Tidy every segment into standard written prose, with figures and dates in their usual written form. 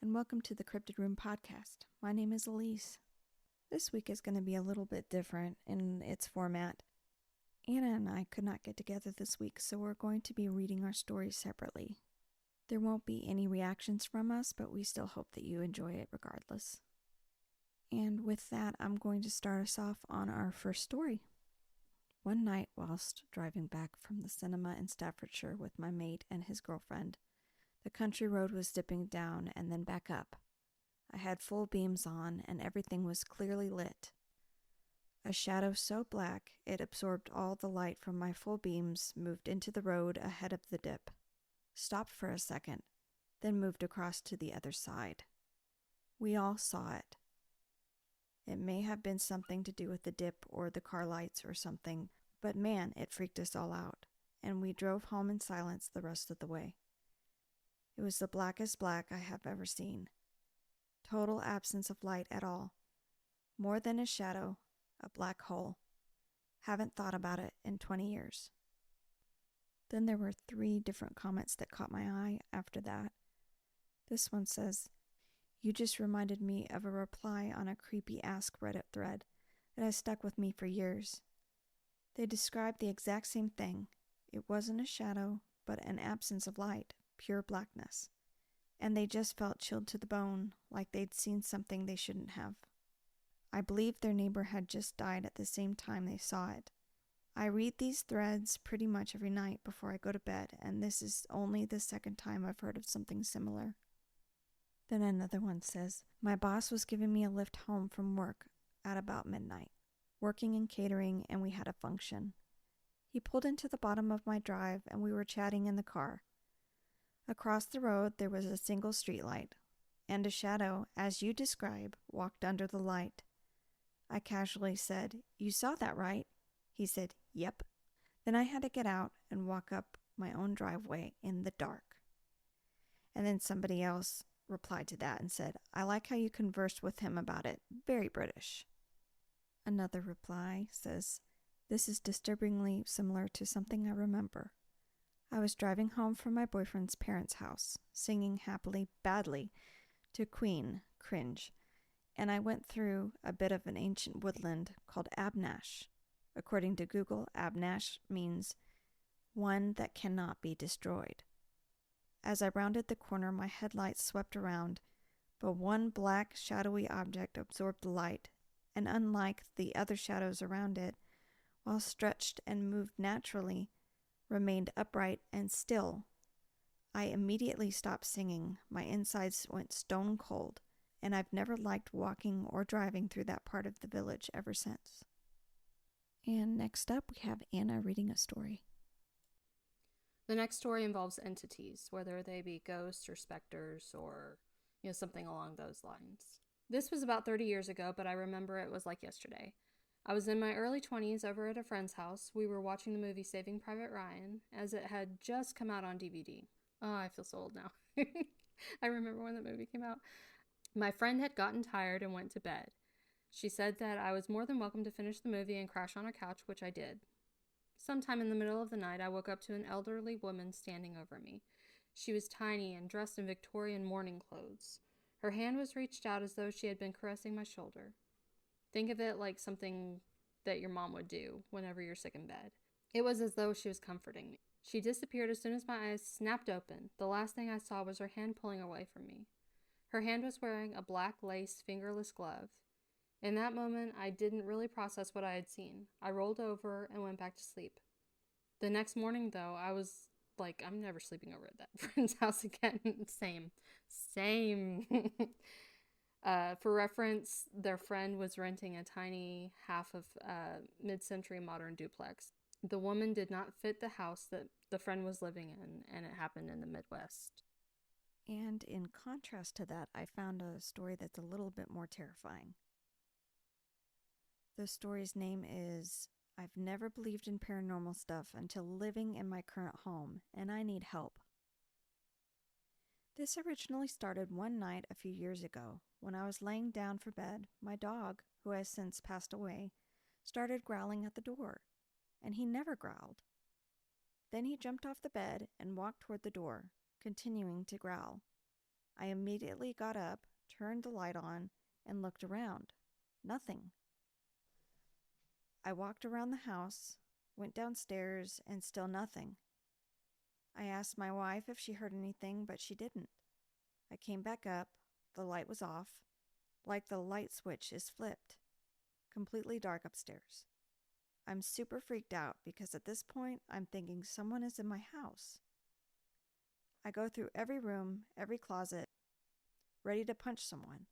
and welcome to the Cryptid Room podcast. My name is Elise. This week is going to be a little bit different in its format. Anna and I could not get together this week, so we're going to be reading our stories separately. There won't be any reactions from us, but we still hope that you enjoy it regardless. And with that, I'm going to start us off on our first story. One night, whilst driving back from the cinema in Staffordshire with my mate and his girlfriend, the country road was dipping down and then back up. I had full beams on, and everything was clearly lit. A shadow so black it absorbed all the light from my full beams moved into the road ahead of the dip, stopped for a second, then moved across to the other side. We all saw it. It may have been something to do with the dip or the car lights or something, but man, it freaked us all out, and we drove home in silence the rest of the way. It was the blackest black I have ever seen. Total absence of light at all. More than a shadow, a black hole. Haven't thought about it in 20 years. Then there were 3 different comments that caught my eye after that. This one says, "You just reminded me of a reply on a creepy Ask Reddit thread that has stuck with me for years. They described the exact same thing. It wasn't a shadow, but an absence of light. Pure blackness, and they just felt chilled to the bone, like they'd seen something they shouldn't have. I believe their neighbor had just died at the same time they saw it. I read these threads pretty much every night before I go to bed, and this is only the second time I've heard of something similar." Then another one says, "My boss was giving me a lift home from work at about midnight, working in catering, and we had a function. He pulled into the bottom of my drive, and we were chatting in the car. Across the road there was a single streetlight, and a shadow, as you describe, walked under the light. I casually said, 'You saw that, right?' He said, 'Yep.' Then I had to get out and walk up my own driveway in the dark." And then somebody else replied to that and said, "I like how you conversed with him about it. Very British." Another reply says, "This is disturbingly similar to something I remember. I was driving home from my boyfriend's parents' house, singing happily badly to Queen, cringe, and I went through a bit of an ancient woodland called Abnash. According to Google, Abnash means one that cannot be destroyed. As I rounded the corner, my headlights swept around, but one black, shadowy object absorbed the light, and unlike the other shadows around it, while stretched and moved naturally, remained upright and still. I immediately stopped singing. My insides went stone cold, and I've never liked walking or driving through that part of the village ever since." And next up, we have Anna reading a story. The next story involves entities, whether they be ghosts or specters or, something along those lines. This was about 30 years ago, but I remember it was like yesterday. I was in my early 20s over at a friend's house. We were watching the movie Saving Private Ryan, as it had just come out on DVD. Oh, I feel so old now. I remember when the movie came out. My friend had gotten tired and went to bed. She said that I was more than welcome to finish the movie and crash on her couch, which I did. Sometime in the middle of the night, I woke up to an elderly woman standing over me. She was tiny and dressed in Victorian mourning clothes. Her hand was reached out as though she had been caressing my shoulder. Think of it like something that your mom would do whenever you're sick in bed. It was as though she was comforting me. She disappeared as soon as my eyes snapped open. The last thing I saw was her hand pulling away from me. Her hand was wearing a black lace fingerless glove. In that moment, I didn't really process what I had seen. I rolled over and went back to sleep. The next morning, though, I was like, I'm never sleeping over at that friend's house again. Same. For reference, their friend was renting a tiny half of mid-century modern duplex. The woman did not fit the house that the friend was living in, and it happened in the Midwest. And in contrast to that, I found a story that's a little bit more terrifying. The story's name is "I've Never Believed in Paranormal Stuff Until Living in My Current Home, and I Need Help." This originally started one night a few years ago. When I was laying down for bed, my dog, who has since passed away, started growling at the door, and he never growled. Then he jumped off the bed and walked toward the door, continuing to growl. I immediately got up, turned the light on, and looked around. Nothing. I walked around the house, went downstairs, and still nothing. I asked my wife if she heard anything, but she didn't. I came back up. The light was off, like the light switch is flipped. Completely dark upstairs. I'm super freaked out because at this point I'm thinking someone is in my house. I go through every room, every closet, ready to punch someone.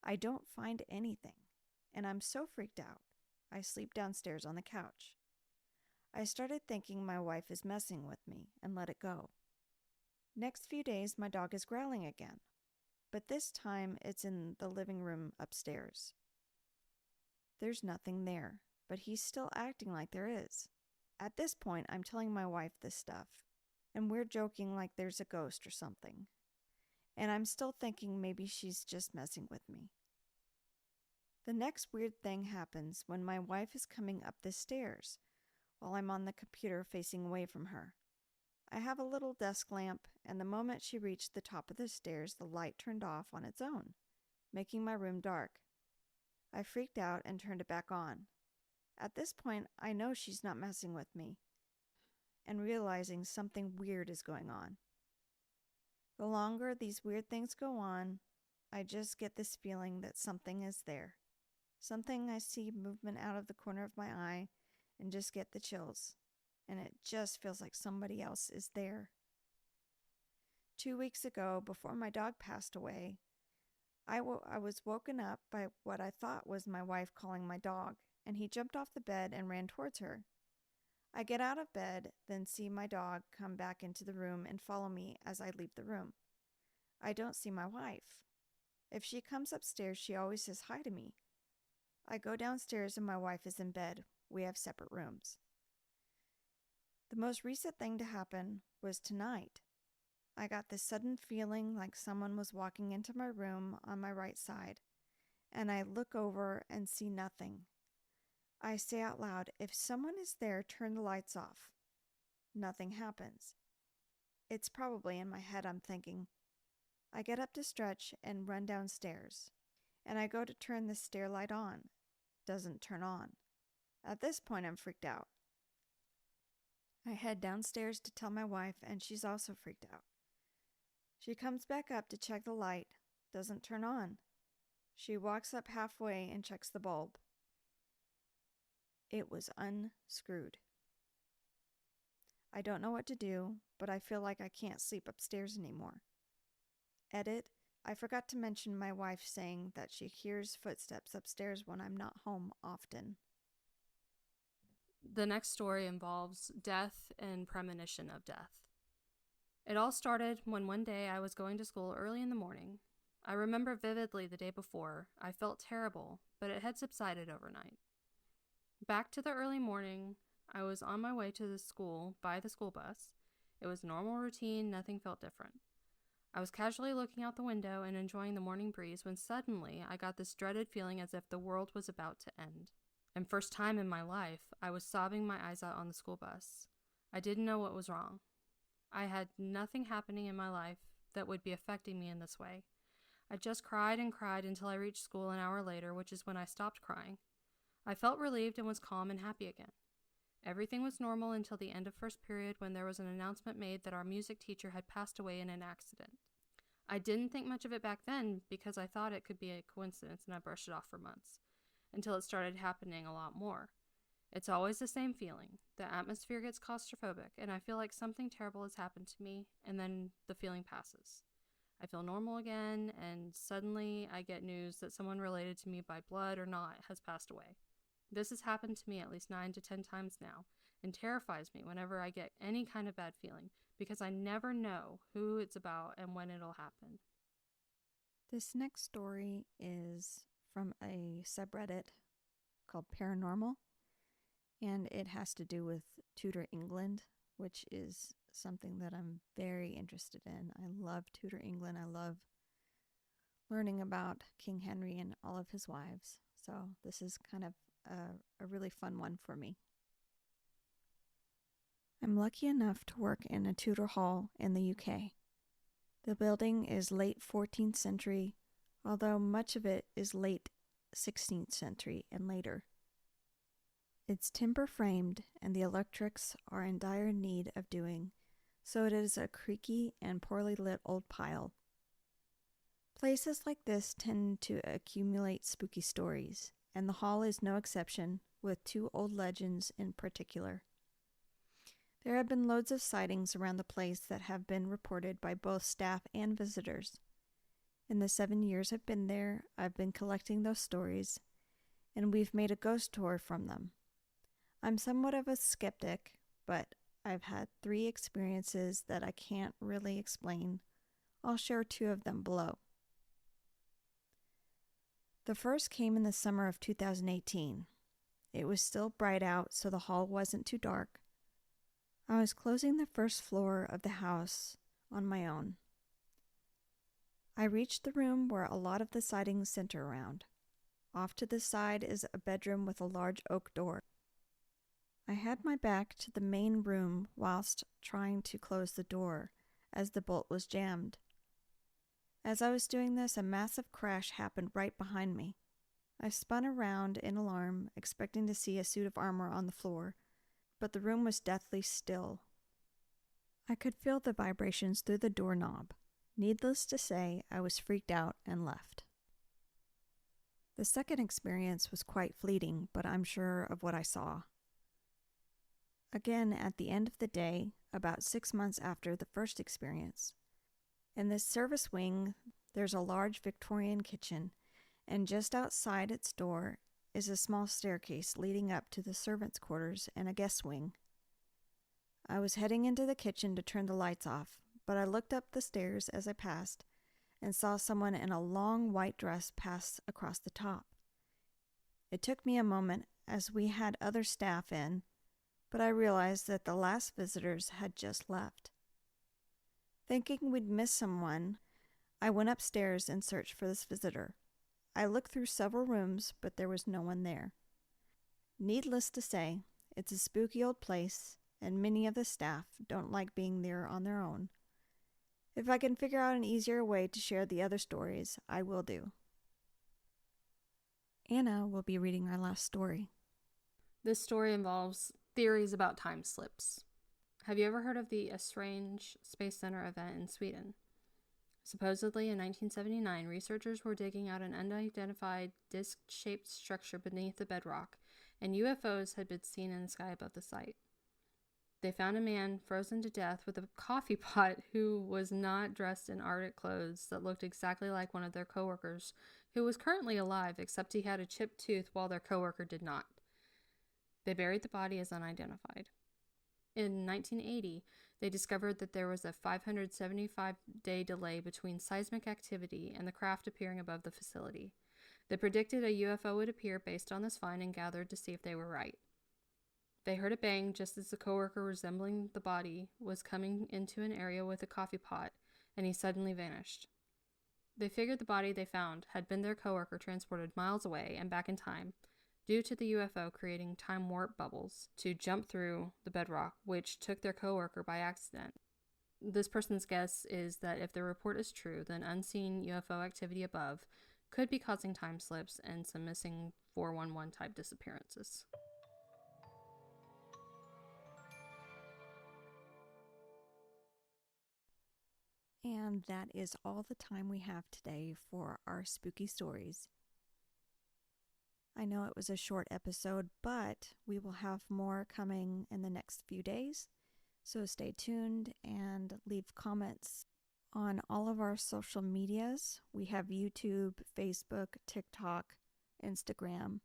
I don't find anything, and I'm so freaked out. I sleep downstairs on the couch. I started thinking my wife is messing with me and let it go. Next few days, my dog is growling again, but this time it's in the living room upstairs. There's nothing there, but he's still acting like there is. At this point, I'm telling my wife this stuff, and we're joking like there's a ghost or something. And I'm still thinking maybe she's just messing with me. The next weird thing happens when my wife is coming up the stairs while I'm on the computer facing away from her. I have a little desk lamp, and the moment she reached the top of the stairs, the light turned off on its own, making my room dark. I freaked out and turned it back on. At this point, I know she's not messing with me, and realizing something weird is going on. The longer these weird things go on, I just get this feeling that something is there. Something I see movement out of the corner of my eye and just get the chills. And it just feels like somebody else is there. 2 weeks ago, before my dog passed away, I was woken up by what I thought was my wife calling my dog, and he jumped off the bed and ran towards her. I get out of bed, then see my dog come back into the room and follow me as I leave the room. I don't see my wife. If she comes upstairs, she always says hi to me. I go downstairs and my wife is in bed. We have separate rooms. The most recent thing to happen was tonight. I got this sudden feeling like someone was walking into my room on my right side, and I look over and see nothing. I say out loud, "If someone is there, turn the lights off." Nothing happens. It's probably in my head, I'm thinking. I get up to stretch and run downstairs, and I go to turn the stair light on. Doesn't turn on. At this point, I'm freaked out. I head downstairs to tell my wife, and she's also freaked out. She comes back up to check the light. Doesn't turn on. She walks up halfway and checks the bulb. It was unscrewed. I don't know what to do, but I feel like I can't sleep upstairs anymore. Edit: I forgot to mention my wife saying that she hears footsteps upstairs when I'm not home often. The next story involves death and premonition of death. It all started when one day I was going to school early in the morning. I remember vividly the day before. I felt terrible, but it had subsided overnight. Back to the early morning, I was on my way to the school by the school bus. It was a normal routine, nothing felt different. I was casually looking out the window and enjoying the morning breeze when suddenly I got this dreaded feeling as if the world was about to end. And first time in my life, I was sobbing my eyes out on the school bus. I didn't know what was wrong. I had nothing happening in my life that would be affecting me in this way. I just cried and cried until I reached school an hour later, which is when I stopped crying. I felt relieved and was calm and happy again. Everything was normal until the end of first period when there was an announcement made that our music teacher had passed away in an accident. I didn't think much of it back then because I thought it could be a coincidence and I brushed it off for months, until it started happening a lot more. It's always the same feeling. The atmosphere gets claustrophobic and I feel like something terrible has happened to me, and then the feeling passes. I feel normal again, and suddenly I get news that someone related to me by blood or not has passed away. This has happened to me at least 9 to 10 times now, and terrifies me whenever I get any kind of bad feeling, because I never know who it's about and when it'll happen. This next story is from a subreddit called Paranormal, and it has to do with Tudor England, which is something that I'm very interested in. I love Tudor England. I love learning about King Henry and all of his wives. So this is kind of a really fun one for me. I'm lucky enough to work in a Tudor hall in the UK. The building is late 14th century, although much of it is late 16th century and later. It's timber framed and the electrics are in dire need of doing, so it is a creaky and poorly lit old pile. Places like this tend to accumulate spooky stories, and the hall is no exception, with 2 old legends in particular. There have been loads of sightings around the place that have been reported by both staff and visitors. In the 7 years I've been there, I've been collecting those stories, and we've made a ghost tour from them. I'm somewhat of a skeptic, but I've had 3 experiences that I can't really explain. I'll share 2 of them below. The first came in the summer of 2018. It was still bright out, so the hall wasn't too dark. I was closing the first floor of the house on my own. I reached the room where a lot of the sightings center around. Off to the side is a bedroom with a large oak door. I had my back to the main room whilst trying to close the door, as the bolt was jammed. As I was doing this, a massive crash happened right behind me. I spun around in alarm, expecting to see a suit of armor on the floor, but the room was deathly still. I could feel the vibrations through the doorknob. Needless to say, I was freaked out and left. The second experience was quite fleeting, but I'm sure of what I saw. Again, at the end of the day, about 6 months after the first experience. In this service wing, there's a large Victorian kitchen, and just outside its door is a small staircase leading up to the servants' quarters and a guest wing. I was heading into the kitchen to turn the lights off, but I looked up the stairs as I passed and saw someone in a long white dress pass across the top. It took me a moment as we had other staff in, but I realized that the last visitors had just left. Thinking we'd missed someone, I went upstairs and searched for this visitor. I looked through several rooms, but there was no one there. Needless to say, it's a spooky old place, and many of the staff don't like being there on their own. If I can figure out an easier way to share the other stories, I will do. Anna will be reading our last story. This story involves theories about time slips. Have you ever heard of the Esrange Space Center event in Sweden? Supposedly, in 1979, researchers were digging out an unidentified disc-shaped structure beneath the bedrock, and UFOs had been seen in the sky above the site. They found a man frozen to death with a coffee pot who was not dressed in Arctic clothes that looked exactly like one of their coworkers, who was currently alive, except he had a chipped tooth while their coworker did not. They buried the body as unidentified. In 1980, they discovered that there was a 575-day delay between seismic activity and the craft appearing above the facility. They predicted a UFO would appear based on this find and gathered to see if they were right. They heard a bang just as the coworker resembling the body was coming into an area with a coffee pot, and he suddenly vanished. They figured the body they found had been their coworker transported miles away and back in time, due to the UFO creating time warp bubbles to jump through the bedrock, which took their coworker by accident. This person's guess is that if the report is true, then unseen UFO activity above could be causing time slips and some missing 411 type disappearances. And that is all the time we have today for our spooky stories. I know it was a short episode, but we will have more coming in the next few days. So stay tuned and leave comments on all of our social medias. We have YouTube, Facebook, TikTok, Instagram.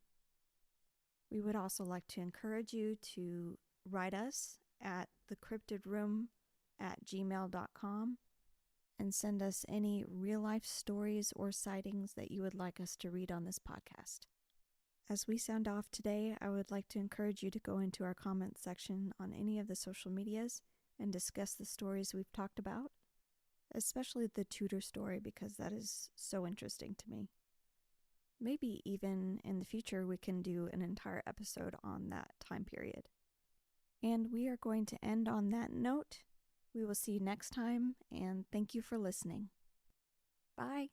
We would also like to encourage you to write us at thecryptidroom@gmail.com and send us any real-life stories or sightings that you would like us to read on this podcast. As we sound off today, I would like to encourage you to go into our comments section on any of the social medias and discuss the stories we've talked about, especially the Tudor story because that is so interesting to me. Maybe even in the future we can do an entire episode on that time period. And we are going to end on that note. We will see you next time, and thank you for listening. Bye.